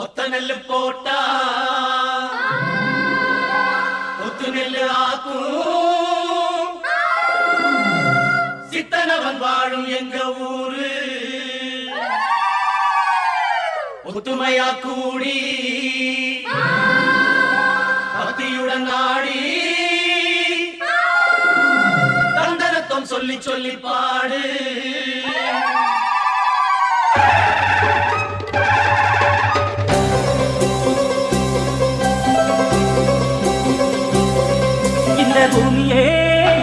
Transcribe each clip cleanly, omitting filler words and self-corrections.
ஒத்த நெல்லு போட்டா ஒத்து நெல்லு ஆக்கும் சித்தனவன் வாழும் எங்க ஊரு ஒத்துமையா கூடி பக்தியுடன் ஆடி தந்தனத்தம் சொல்லி சொல்லி பாடு பூமியே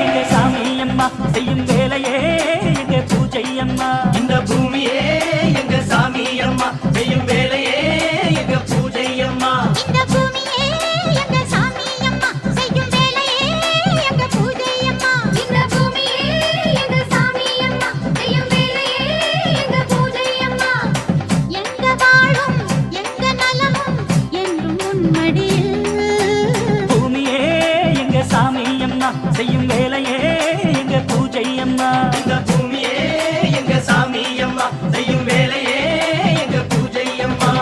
எங்க சாமி அம்மா செய்யும் வேலையே எங்க பூஜை அம்மா. இந்த பூமியே எங்க சாமி அம்மா செய்யும் வேலையே எங்க பூஜை அம்மா. இந்த பூமியே எங்க சாமி அம்மா செய்யும் வேலையே எங்க பூஜை அம்மா. இந்த பூமியே எங்க சாமி அம்மா செய்யும் வேலையே எங்க பூஜை அம்மா. எங்க வாழும் எங்க நலமும் என்றும் உன்மடியில். பூமியே எங்க சாமி அம்மா செய்யும் வேலையே எங்க பூஜை அம்மா. இந்த பூமியே எங்க சாமி அம்மா செய்யும் வேலையே எங்க பூஜை அம்மா.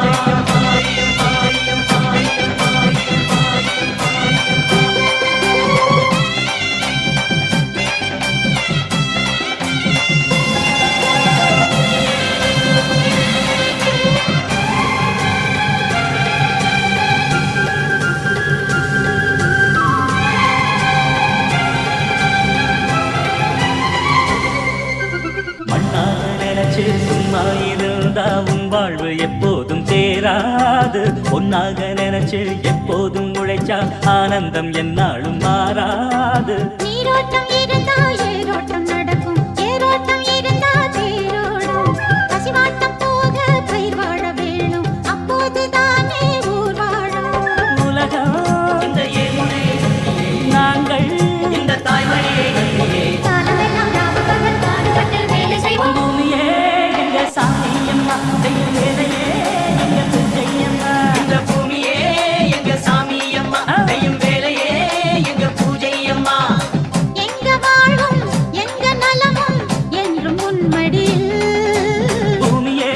சும்மா இருந்தா உன் வாழ்வு எப்போதும் தேராது. பொன்னாக நினைச்சு எப்போதும் உழைச்சா ஆனந்தம் என்னாலும் மாறாது. நீரோட்டம் இருந்தா ஏரோட்டம் நடக்கும், ஏரோட்டம் இருந்தா தேரோடும். பசிவாட்டம் போக பயிர் வாழ வேணும், அப்போதுதானே ஊர் வாழும். உலகம் இந்த ஏழுனை நாங்கள் இந்த தாய்மொழியை காலமெல்லாம் நாம் பகல் பாடுபட்டு வேலை செய்வோம். பூமியே எங்க சாமி அம்மா செய்யும் வேலையே எங்க பூஜை அம்மா. இந்த பூமியே எங்க சாமி அம்மா செய்யும் வேலையே எங்க பூஜை அம்மா. எங்க வாழும் எங்க நலமும் என்றும் உன்மடியில். பூமியே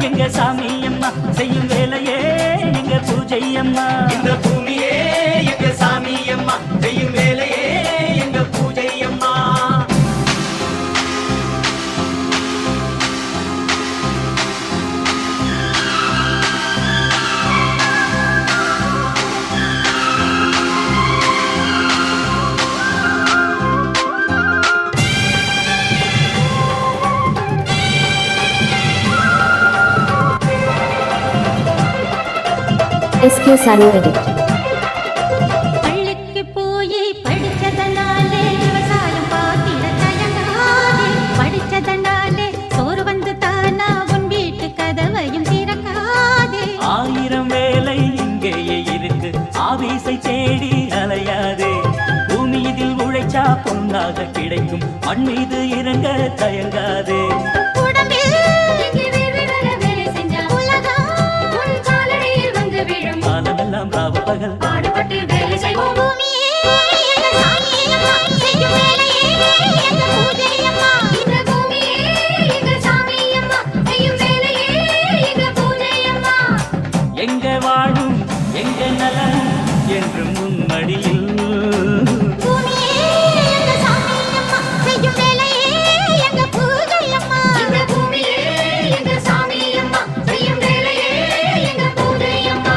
எங்க சாமி அம்மா செய்யும் வேலையே எங்க பூஜை அம்மா. இந்த பூமியே எங்க சாமி அம்மா செய்யும் வேலையே எங்க பூஜை அம்மா. SK Sanu Edit. பள்ளிக்கு போய் படிச்சதனாலே விவசாயம் பார்த்திட தயங்காதே. படிச்சதனாலே சோறு வந்து தானா உன் வீட்டு கதவையும் திறக்காதே. 1000 வேலை இங்கேயே இருக்கு, ஆபீஸை தேடி அலையாதே. பூமி இதில் உழைச்சா பொன்னாக கிடைக்கும், மண் மீது இறங்க தயங்காதே. உடம்பில் வேலை செஞ்சா உலகம் உன் காலடியில் வந்து விழும். காலமெல்லாம் ராவு பகல் பாடுபட்டு வேலை செய்வோம். பூமியே எங்க சாமி அம்மா செய்யும் வேலையே எங்க பூஜை அம்மா. இந்த பூமியே எங்க சாமி அம்மா செய்யும் வேலையே எங்க பூஜை அம்மா. எங்க வாழும் எங்க நலம் என்றும் முன்மடியில். பூமியே எங்க சாமி அம்மா செய்யும் வேலையே எங்க பூஜை அம்மா. இந்த பூமியே எங்க சாமி அம்மா செய்யும் வேலையே எங்க பூஜை அம்மா.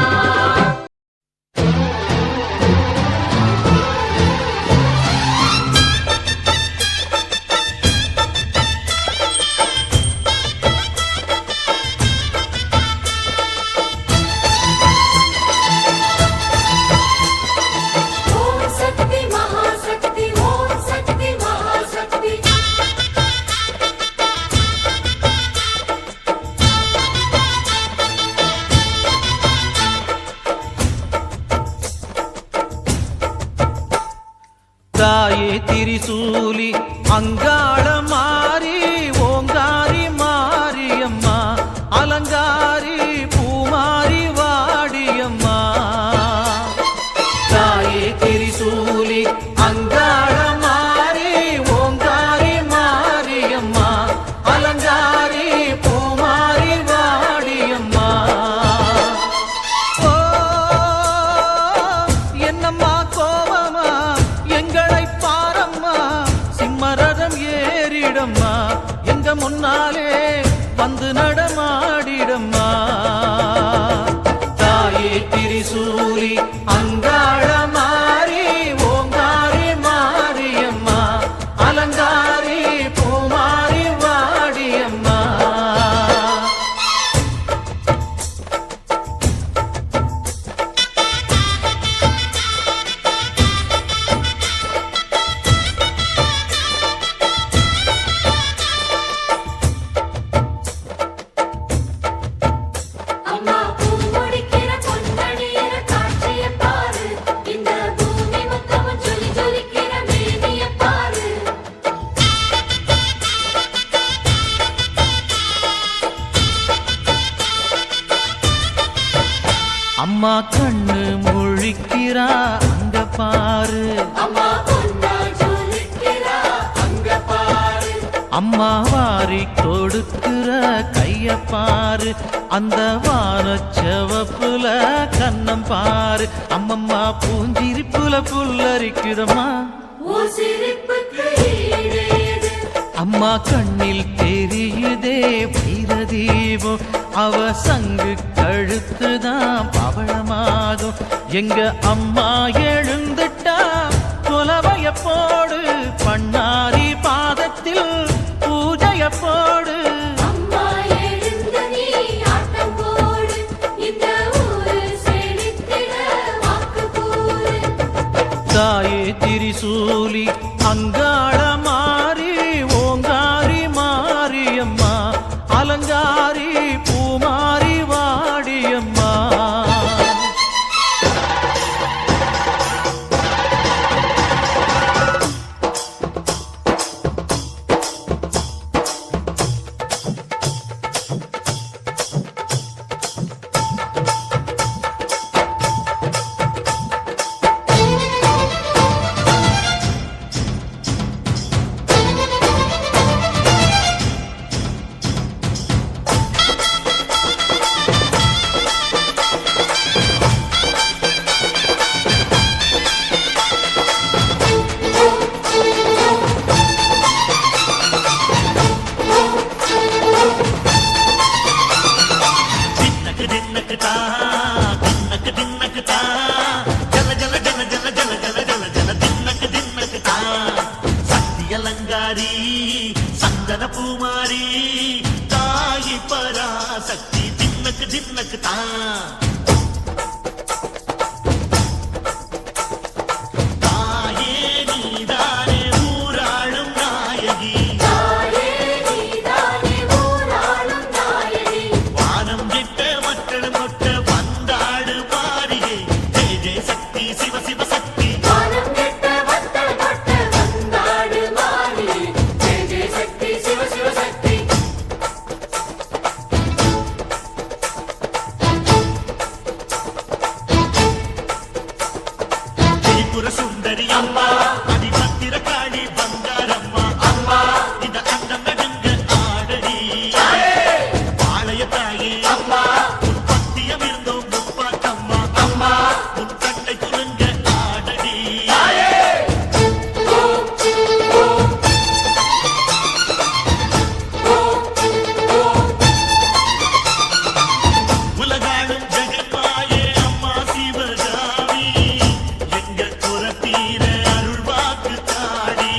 ஓம் சக்தி மகாசக்தி, ஓம் சக்தி மகாசக்தி. தாயே திரிசூலி அங்காள மாறி ஓங்காரி மாரியம்மா அலங்காரி பூமாரி வாடியம்மா. தாயே திரிசூலி அங்காள மாறி ஓங்காரி மாரியம்மா அலங்காரி பூமாரி வாடியம்மா. அம்மா கண்ணு முழிக்கிறா அங்க பாரு, அம்மா வாரி கொடுக்கிற கைய பாரு, அந்த வானச்சவப்புல கண்ணம் பாரு, அம்மம்மா பூஞ்சிரிப்புல புல்லரிக்குதம்மா, அம்மா கண்ணில் தெரியுதே வீரதீபம், அவ சங்கு கழுத்துதான் பவளமாகும், எங்க அம்மா எழுந்துட்டா கொலவைய போடு, பண்ணாரி பாதத்தில் பூஜைய போடு, தாயே திரிசூலி அங்காள மாறி ஓங்காரி மாரியம்மா, அலங்காரி பூமாரி வாடியம்மா. சந்தன பூமாரி தாயி பராசக்தி தின்னக்கு தின்னக்கு தான், தாயே நீதானே ஊராளும் நாயகி, வானம் விட்ட மக்களும் கொட்ட வந்தாடு மாறியே, ஜெய ஜெய சக்தி சிவ சிவ சக்தி, சுந்தரி அம்மா அதிபத்திர காளி பங்காரம்மா, அம்மா இந்த அண்டம் நடுங்க ஆடடி, ஆலய தாயே அம்மா உன் பத்தியம் இருந்தோம் முப்பாட்டம்மா, அம்மா உன் கண்ணை துணுங்க ஆடடி, உலகாளும் ஜெகன்மாயே அம்மா சிவகாமி, எங்க குரத்தீர அருள் வாக்கு தாடி,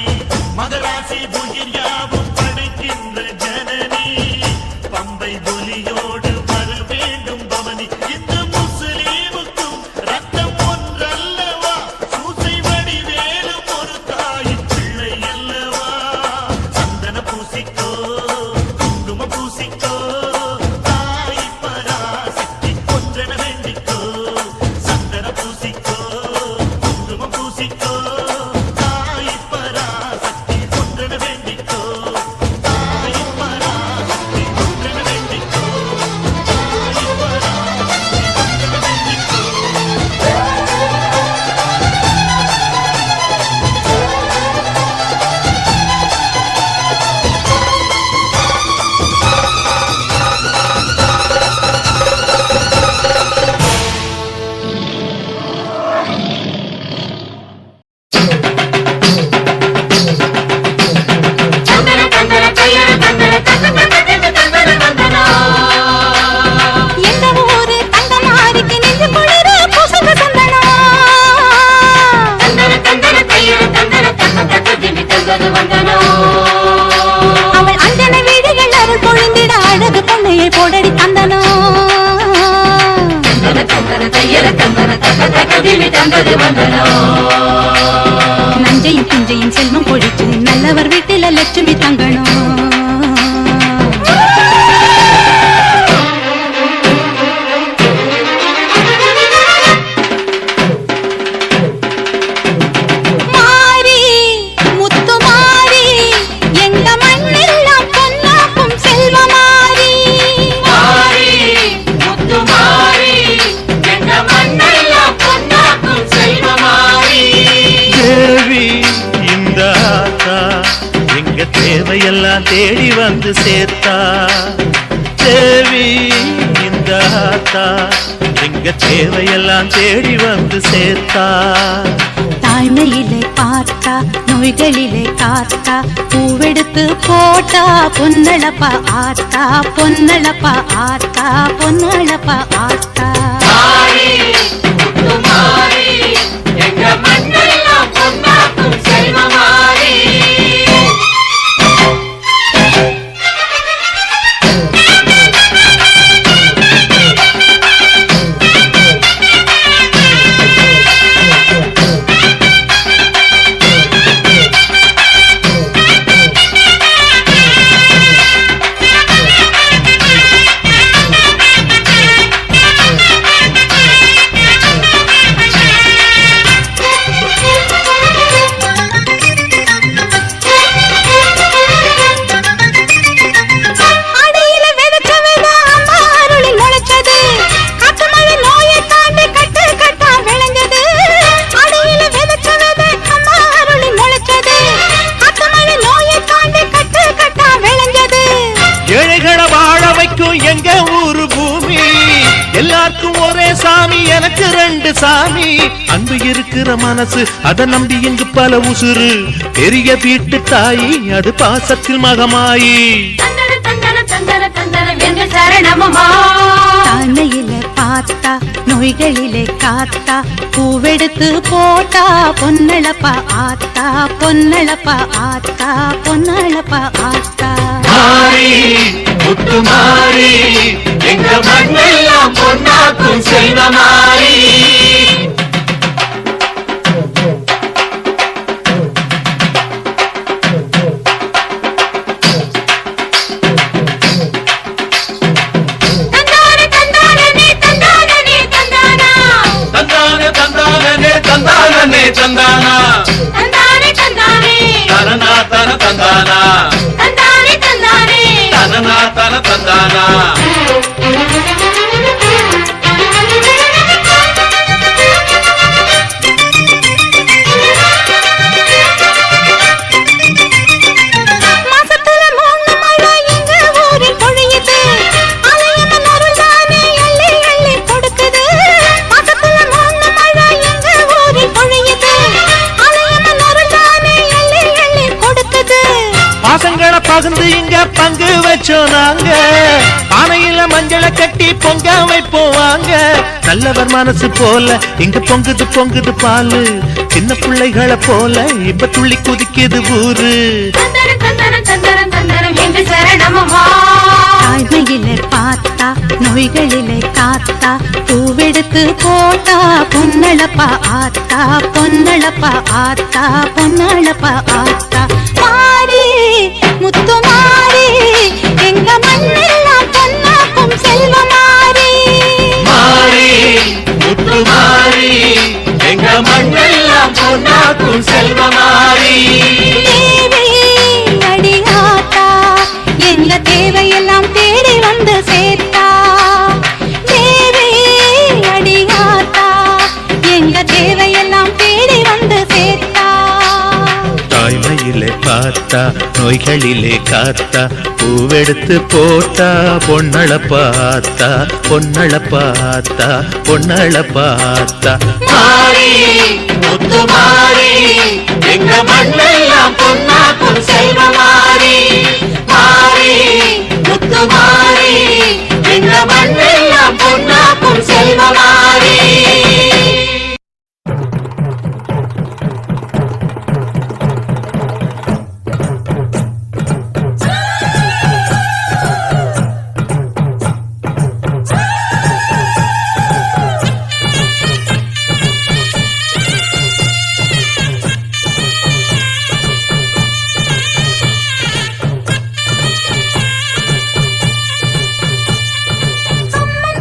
மகராசி புயிர் யாவும் படைக்கின்ற ஜனனி, பம்பை ஒலியோடு வர வேண்டும் பவனி, இந்த முஸ்லீமுக்கும் ரத்தம் ஒன்றல்லவா, சூசை வடிவேலும் ஒரு தாயின் பிள்ளை அல்லவா, சந்தன பூசிக்கோ குங்கும பூசிக்கோ, தாய் பராசக்தி ஒன்றென வேண்டிக்கோ, சந்தன பூசிக்கோ குங்கும பூசிக்கோ, தாய் பராசக்தி ஒன்றென வேண்டிக்கோ, தாய் பராசக்தி ஒன்றென வேண்டிக்கோ, தாய் பராசக்தி ஒன்றென வேண்டிக்கோ. எந்த ஊரு தங்கமாரிக்கு நெஞ்சு குளிர பூசுக சந்தனம், அவள் அஞ்சன வீடுகள் அருள் பொழிந்திட அழகு பொண்ணையை போடடி தந்தனம், நஞ்சையும் பிஞ்சையும் செல்வம் பொழிச்சு நல்லவர் வீட்டில லட்சுமி தங்கணும். மாரி முத்து மாரி எங்க மண்ணெல்லாம் பொன்னாக்கும் செல்வ மாரி, முத்து மாறி எங்க தேவையெல்லாம் தேடி வந்து சேர்த்தா தேவி இந்த ஆத்தா எங்க தேவையெல்லாம் தேடி வந்து சேர்த்தா. தாய்மையிலே பார்த்தா நோய்களிலே காத்தா பூவெடுத்து போட்டா பொன்னளப்பா ஆத்தா பொன்னளப்பா ஆத்தா பொன்னளப்பா ஆத்தா. எங்க மண்ணெல்லாம் பொன்னாக்கும் செல்வமாரி. எங்க ஊரு பூமி எல்லாருக்கும் ஒரே சாமி எனக்கு ரெண்டு சாமி. அன்பு இருக்கிற மனசு அதை நம்பி இங்கு பல உசுறு பெரிய வீட்டு தாயி அது பாசத்தில் மகமாயி. தாய்மையிலே பார்த்தா நோய்களிலே காத்தா பூவெடுத்து போட்டா பொன்னளப்பா ஆத்தா பொன்னளப்பா ஆத்தா பொன்னளப்பா ஆத்தா. முத்து மாறி எங்க மண்ணெல்லாம் பொன்னாக்கும் செல்வமாரி. தந்தானே தந்தானா தனனா தன தந்தானா தனனா தன தந்தானா. பாசங்களை பகிர்ந்து இங்க பங்கு வச்சோம் நாங்க பானையில மஞ்சளை கட்டி பொங்க வைப்போம் வாங்க. நல்லவர் மனசு போல இங்க பொங்குது பொங்குது பாலு சின்ன பிள்ளைகளை போல இப்ப துள்ளி குதிக்குது ஊரு. தாய்மையிலே பார்த்தா நோய்களிலே காத்தா பூவெடுத்து போட்டா பொன்னளப்பா ஆத்தா பொன்னளப்பா ஆத்தா பொன்னளப்பா ஆத்தா. மாறி முத்து மாறி எங்க மண்ணெல்லாம் பொன்னாக்கும் செல்வமாரி. மாறி முத்து மாறி எங்க மண்ணெல்லாம் பொன்னாக்கும் செல்வமாரி. தேவி அடியாத்தா எங்க தேவையெல்லாம் தேடி வந்து சேர்த்தா தேவி அடியாத்தா எங்க தேவையெல்லாம் தேடி வந்து சேர்த்தா. தாய்மையிலே பார்த்தா நோய்களிலே காத்தா பூவெடுத்து போட்டா பொன்னளப்பாத்தா பொன்னளப்பாத்தா பொன்னளப்பாத்தா. மாறி முத்து மாறி எங்க மண்ணெல்லாம் பொன்னாக்கும் செல்வமாரி. மாறி முத்து மாறி எங்க மண்ணெல்லாம் பொன்னாக்கும் செல்வமாரி. அம்மா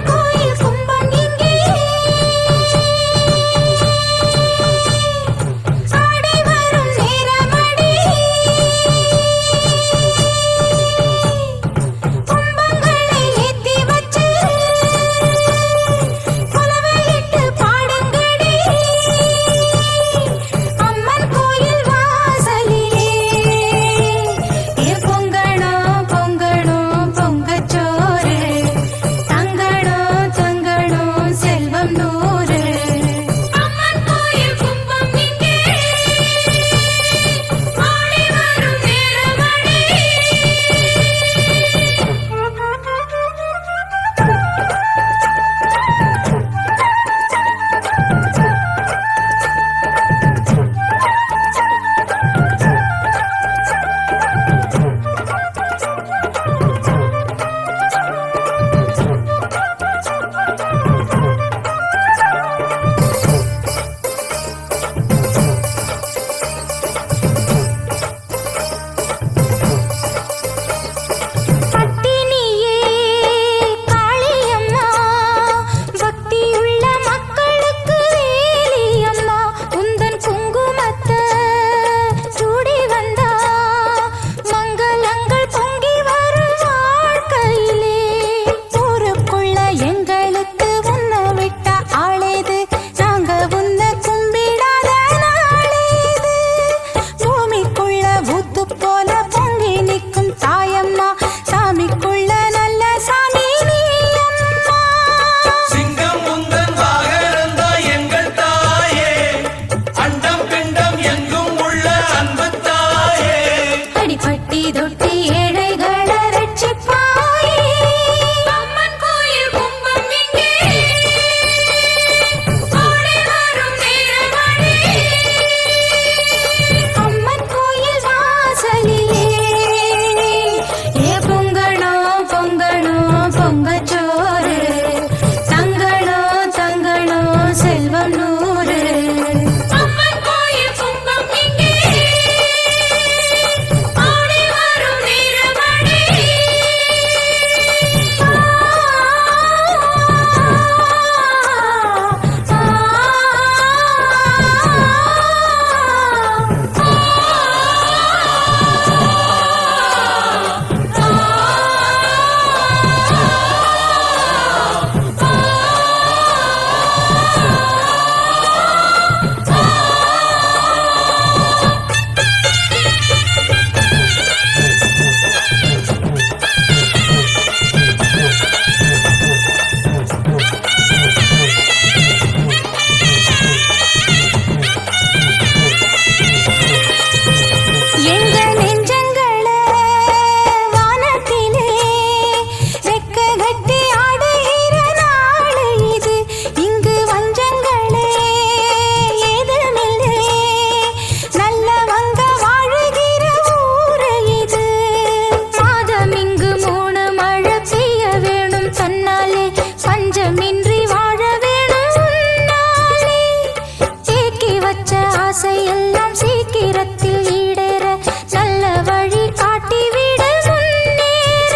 ஆசையெல்லாம் சீக்கிரத்தில் ஈடேற நல்ல வழி காட்டிவிட முன்னேற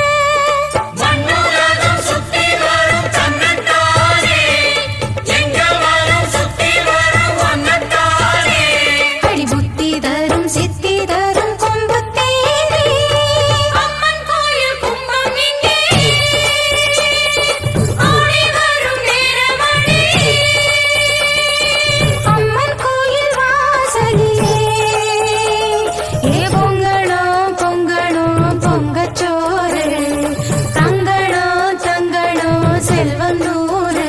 மண்ணுலகம் சுத்தி வரும் தன்னைத்தானே, எங்க வரும் சுத்தி வரும் ஒன்னைத்தானே. அடி புத்தி தரும் சித்தி தரும் கொம்பு தேனே அம்மன் கோயில் கும்பம் இங்கே ஆடி வரும் நேரமணி. அம்மன் கோயில் வாசலிலே ஏ பொங்கணும் பொங்கணும் பொங்கச்சோறு தங்கணும் தங்கணும் செல்வம் நூறு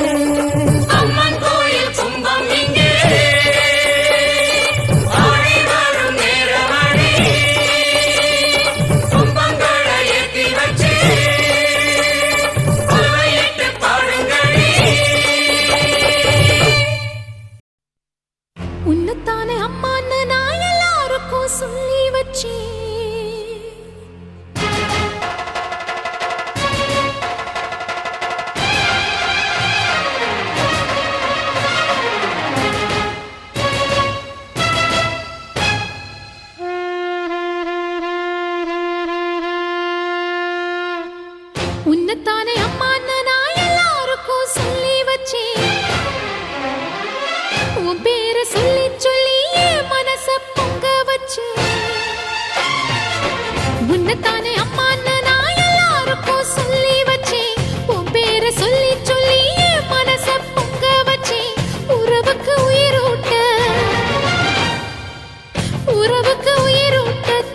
அம்மன் கோயில் கும்பம் இங்கே ஆடி வரும் நேரமணி. கும்பங்களை ஏத்தி வச்சு கொலையிட்டு பாடுங்களே. உன்னைத்தானே அம்மான்னு நான் எல்லாருக்கும் சொல்லி வச்சேன் உன்னைத்தானே அம்மான்னு நான் எல்லாருக்கும் சொல்லி வச்சேன் உன் பேரை சொல்லி சொல்லி என் மனச பொங்க வச்சு உன்னைத்தானே அம்மான்னு நான் எல்லாருக்கும் சொல்லி வச்சேன் உன் பேரை சொல்லி சொல்லி என் மனச பொங்க வச்சேன் உறவுக்கு உயிரூட்ட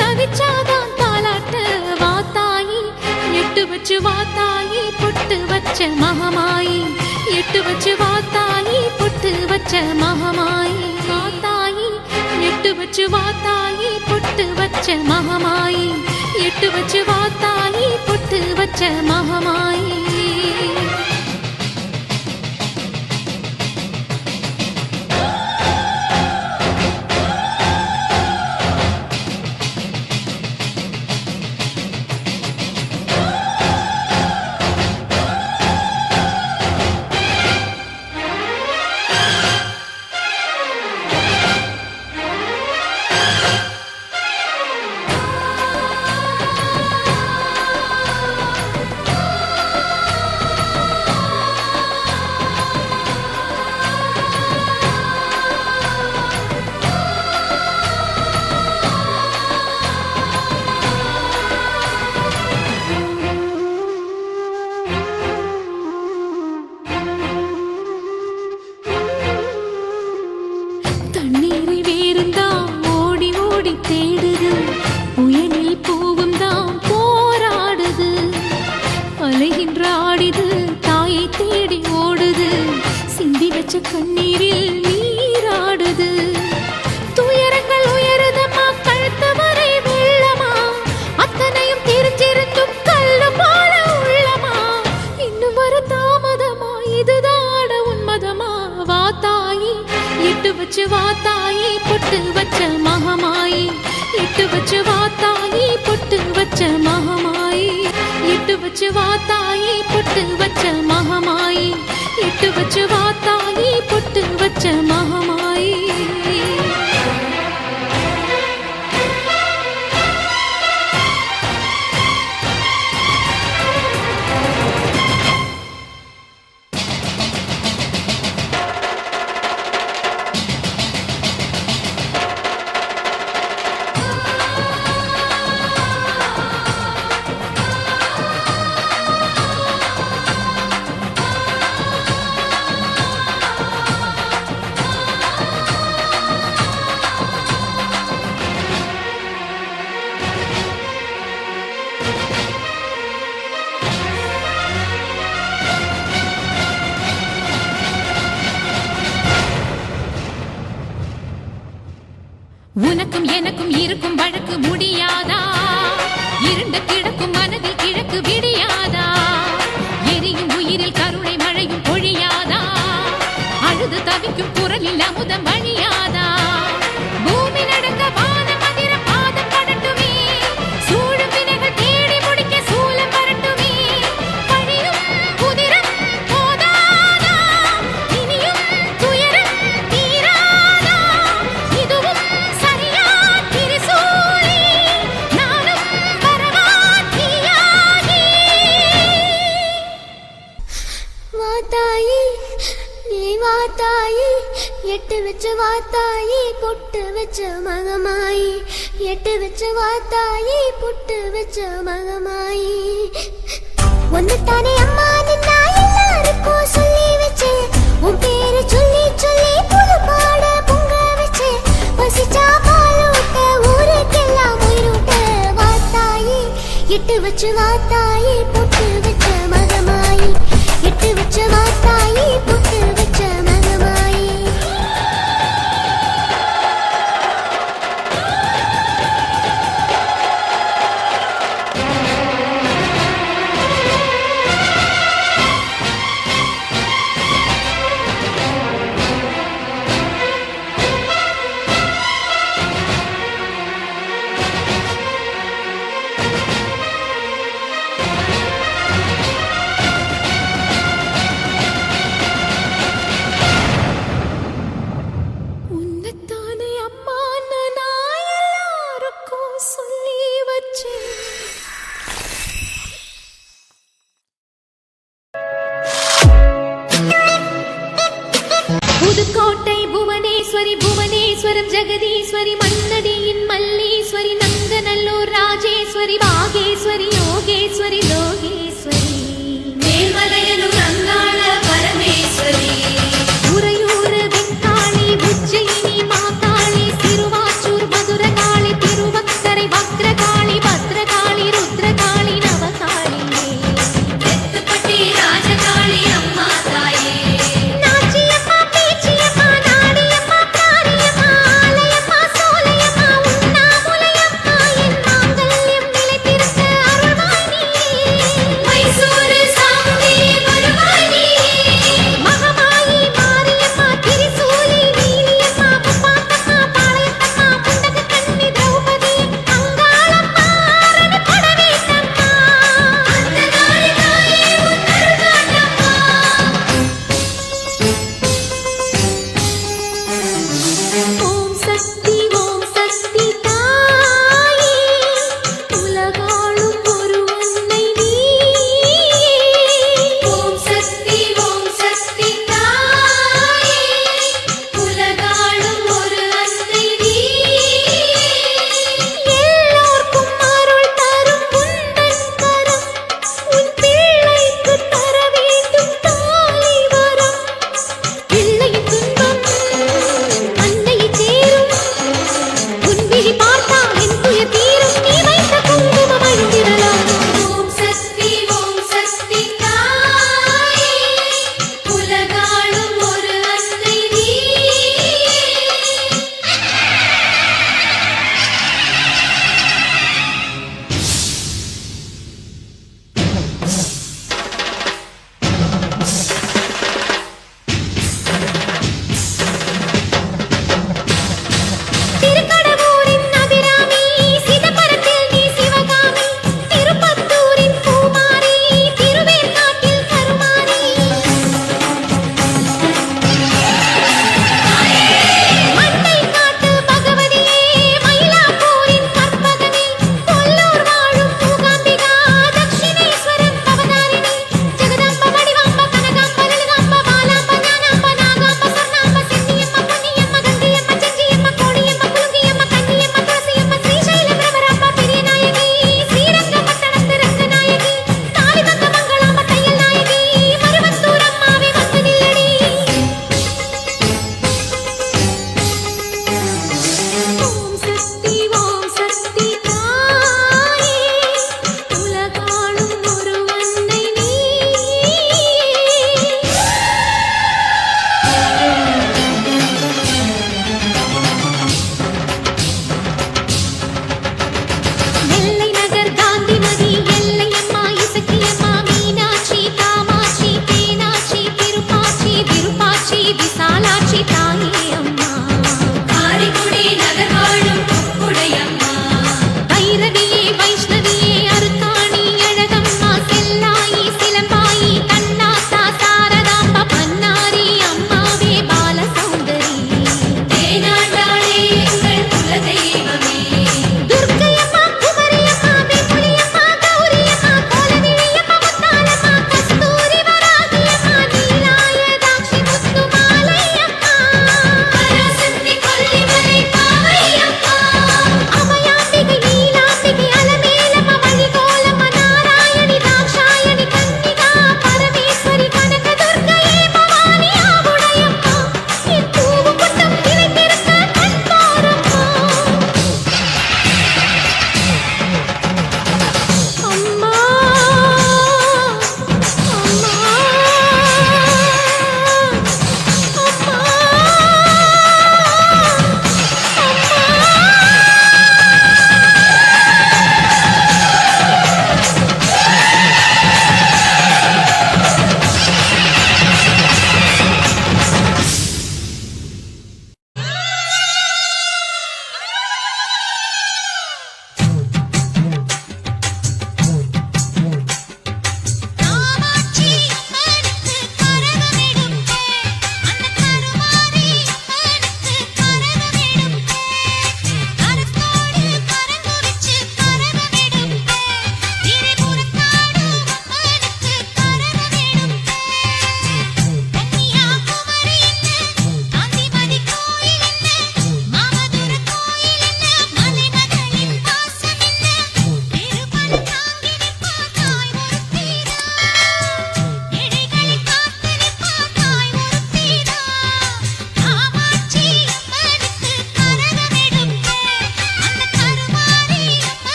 தவிச்சாதான் தாலாட்ட வாத்தாயி எட்டு வச்சு வாத்தாயி பொட்டு வச்ச மகமாயி எட்டு வச்சு வாத்தாயி பொட்டு வச்ச மகமாயி வாத்தாயி எட்டு வச்சு வாத்தாயி பொட்டு வச்ச மகமாயி எட்டு வச்சு வாத்தாயி பொட்டு வச்ச மகமாயி தண்ணீரை வேறுந்தான் ஓடி ஓடி தேடுது புயலில் பூவும் தான் போராடுது அலைகின்ற ஆடிது தாயை தேடி ஓடுது சிந்தி வச்ச கண்ணீரில் நீராடுது துயரங்கள் உயருதம்மா கழுத்து வரை வெள்ளமா அத்தனையும் தெரிஞ்சிருந்தும் கல்லு போல உள்ளமா இன்னும் வர தாமதமா இதுதாட உன்மதமா வாத்தாயி எட்டு வச்சு வாத்தாயி பொட்டு வச்ச மகமாயி எட்டு வச்சு வாத்தாயி பொட்டு வச்ச மகமாயி எட்டு வச்சு வாத்தாயி பொட்டு வச்ச மகமாயி எட்டு வச்சு வாத்தாயி பொட்டு வச்ச மகமாயி உனக்கும் எனக்கும் இருக்கும் வழக்கு முடியாதா இருண்ட கிடக்கும் மனதில் கிழக்கு விடியாதா எரியும் உயிரில் கருணை மழையும் பொழியாதா அழுது தவிக்கும் குரலில் அமுதம் வழியாதா பூமி நடக்க வானம் அதிர பாதம் படட்டுமே சூழும் வினைகள் தேடி முடிக்க சூலம் வரட்டுமே பழியும் குதிரம் போதாதா இனியும் துயரம் தீராதா இதுவும் எட்டு வச்சு வாத்தாயி பொட்டு வச்ச மகமாயி எட்டு வச்சு வாத்தாயி பொட்டு வச்ச மகமாயி ஒன்னுத்தானே அம்மா நின்னா எல்லாருக்கும் சொல்லி வச்சு உன் பேரு சொல்லி சொல்லி புது பாட பொங்க வச்சு பசிச்சா பாலூட்ட ஊருக்கெல்லாம் உயிரூட்ட வாத்தாயி எட்டு வச்சு வாத்தாயி பொட்டு வச்ச மகமாயி எட்டு வச்சு வாத்தாயி பொட்டு வச்ச மகமாயி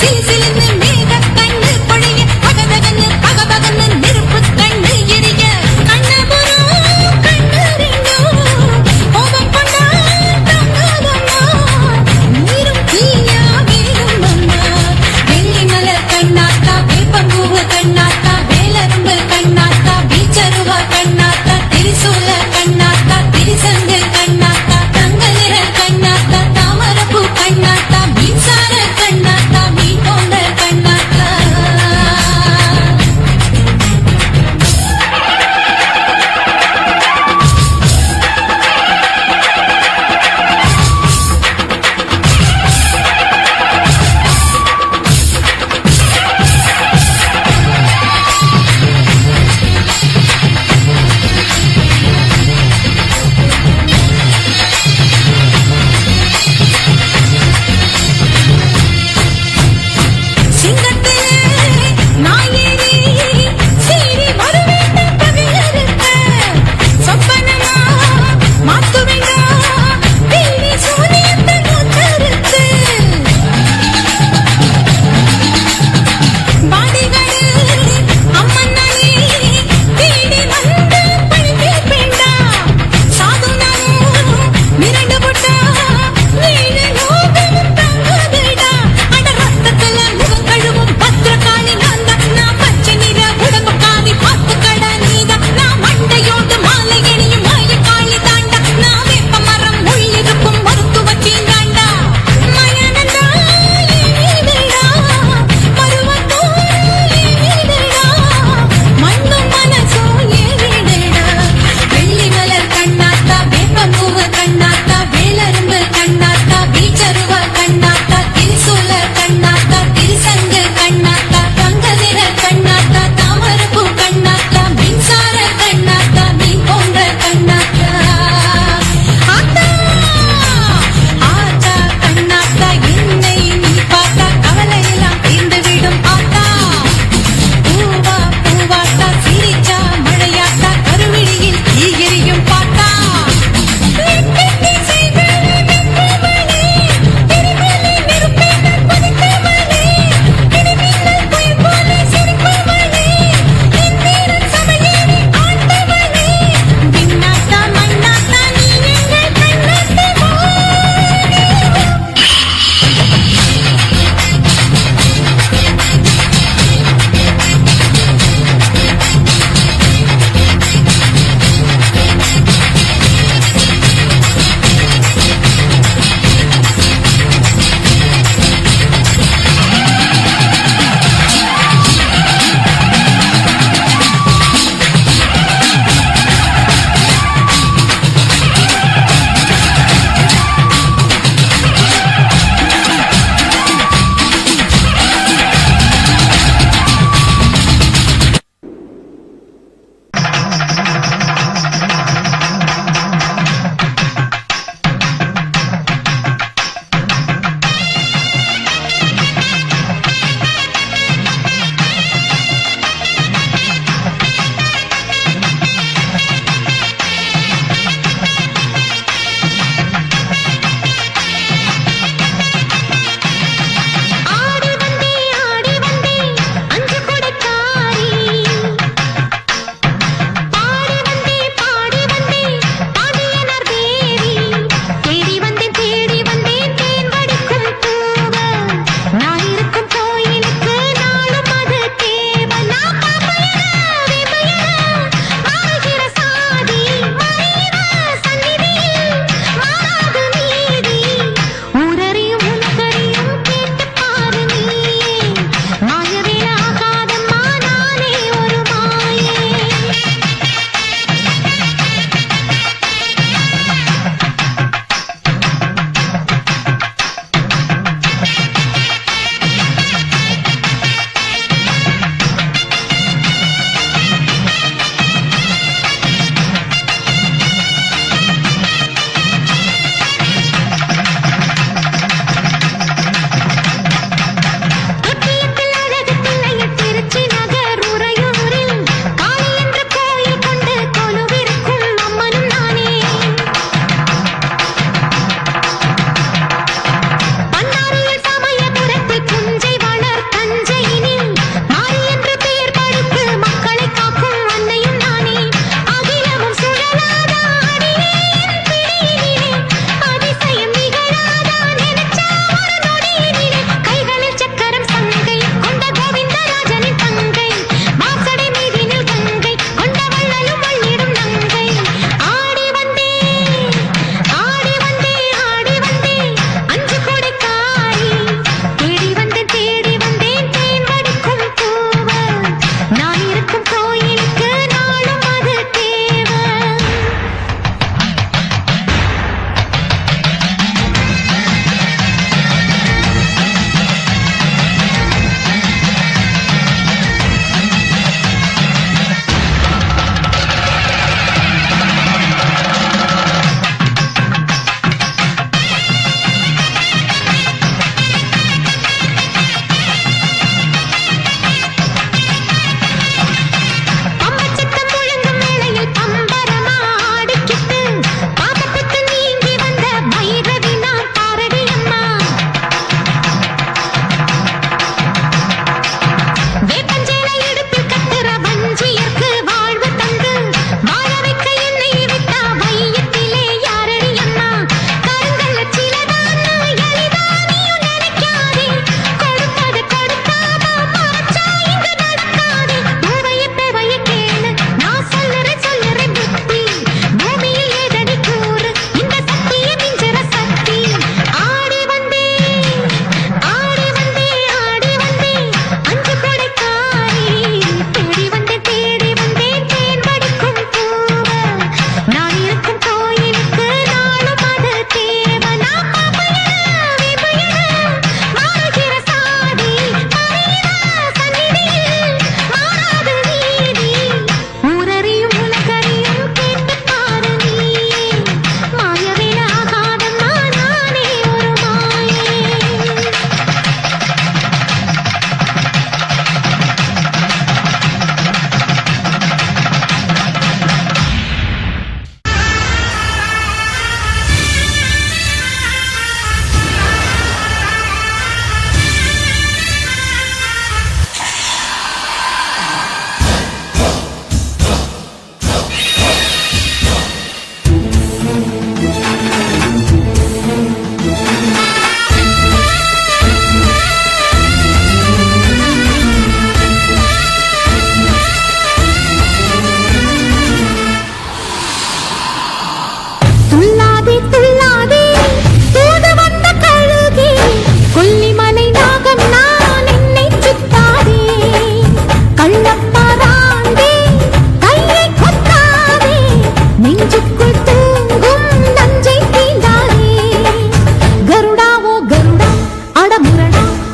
சிலு சிலுன்னு மேக கண்ணு பொழிய பகபகன்னு பகபகன்னு நெருப்பு கண்ணு எரிய கண்ணபுரம் கண்ணு ரெண்டும் கோபம் கொண்டா தங்காதம்மா நீரும் தீயா வேணும் அம்மா வெள்ளி மலர் கண்ணாத்தா வேப்பம்பூவு கண்ணாத்தா வேலரும்பு கண்ணாத்தா பீச்சருவா கண்ணாத்தா திரிசூல கண்ணாத்தா திரிசங்கு கண்ணாத்தா தங்க நிற கண்ணாத்தா தாமரப்பூ கண்ணாத்தா மீன்சார கண்ணாத்தா மீன் போன்ற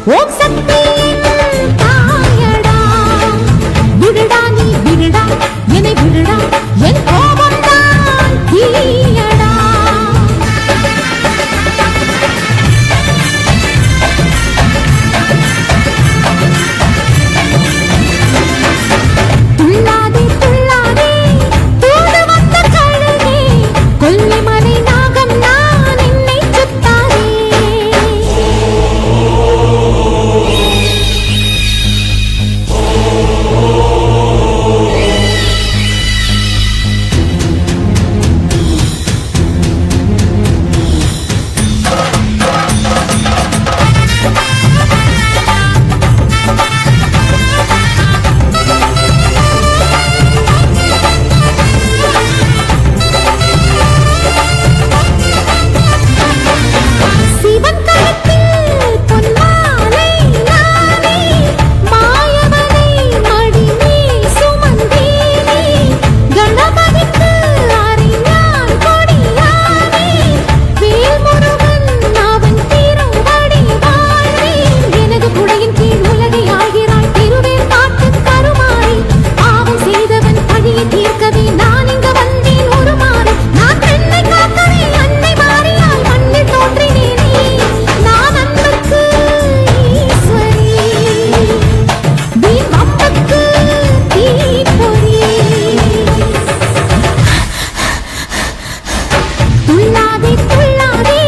ஓம் சக்தி தாயடா விடுடா நீ விடுடா என்னை விடுடா என் கோபம் தான் தீயடா துள்ளாதே துள்ளாதே தூது வந்த கழுகே கொல்லிமலை நாகம் நான் என்னை சுத்தாதே சிவன் கழுத்தில் பொன்மாலை நானே மாயவனை மடிமேல் சுமந்தேனே கணபதிக்கு அறிஞான் கொடியானே வேல்முருகன் அவன் திருவடி வாழ்வேன் எனது குடையின் கீழ் உலகை ஆகிறாள் திருவேல் காட்டு கருமாறி பாவம் செய்தவன் பழியை தீர்க்கவே நான் இங்கு வந்தேன் ஒரு மாறி நான் பெண்ணை காக்கவே அன்னை மாறியால் மண்ணில் தோன்றினேனே நான் அன்புக்கு ஈஸ்வரி வீண் வம்புக்கு தீப்பொறி துள்ளாதே துள்ளாதே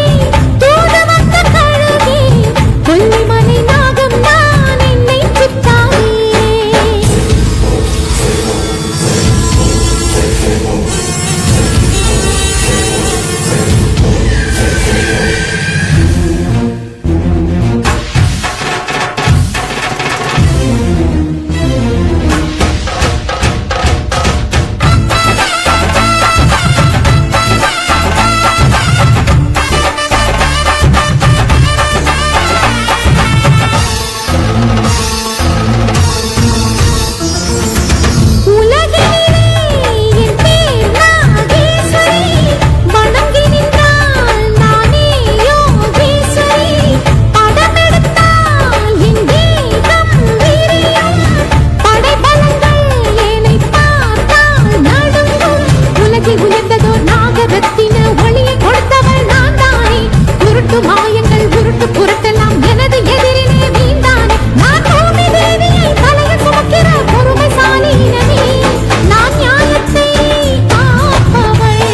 தூது வந்த கழுகே கொல்லிமலை நாகம் நான் என்னை சுத்தாதே உலகினிலே என் பேர் நாகேஸ்வரி வணங்கி நின்றால் நானே யோகேஸ்வரி படமெடுத்தால் என் தேகம் விரியும் படைபலங்கள் என்னை பார்த்தால் நடுங்கும் உலகில் உயர்ந்ததோர் நாகரத்தின ஒளியை கொடுத்தவள் நான் தானே உருட்டு மாயங்கள் உருட்டு புரட்டெல்லாம் எனது எதிரிலே வீழ்ந்தானே நான் பூமி தேவியை தலையில் சுமக்கிற பொறுமைசாலியினமே நான் நியாயத்தை காப்பவள்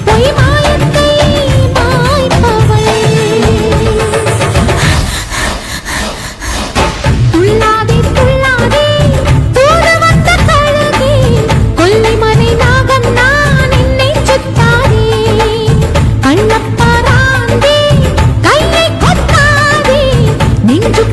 பொய் மாயத்தை மாய்ப்பவள் துள்ளாதே துள்ளாதே தூது வந்த கழுகே கொல்லிமலை நாகம் நான் என்னை சுத்தாதே கண்ணப்பாராண்டே கையை கொத்தாதே நெஞ்சு